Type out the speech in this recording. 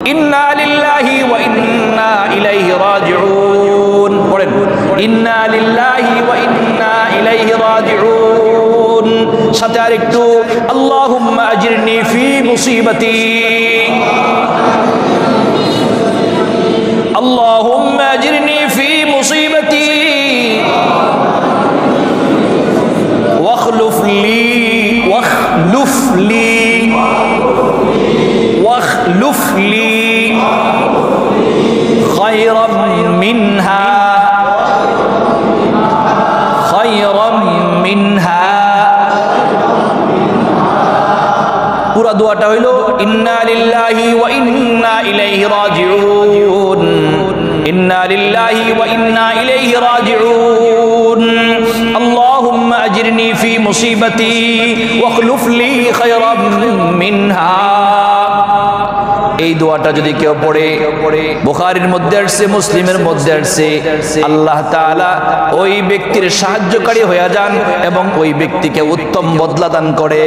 ইন্না লিল্লাহি ওয়া ইন্না ইলাইহি রাজিউন। পড়েন, ইন্না লিল্লাহি ওয়া ইন্না ইলাইহি রাজিউন। সাথে আরেকটু, আল্লাহুম্মা আজিরনি ফি মুসিবাতি, আল্লাহুম্মা আজিরনি ফি মুসিবাতি ওয়াখলুফ লি واخلف لي خيرا منها পুরা দোয়াটা হইল ইন্না লিল্লাহি ওয়া ইন্না ইলাইহি রাজিউন, ইন্না লিল্লাহি ওয়া ইন্না ইলাইহি রাজিউন। আল্লাহুম্মা আজিরনি ফি মুসিবাতি ওয়াখলুফ লি খায়রাম মিনহা। এই দোয়াটা যদি কেউ পড়ে, বুখারীর মধ্যে আসছে, মুসলিমের মধ্যে আসছে, আল্লাহ তাআলা ওই ব্যক্তির সাহায্যকারী হয়ে যান এবং ওই ব্যক্তিকে উত্তম বদলা দান করে।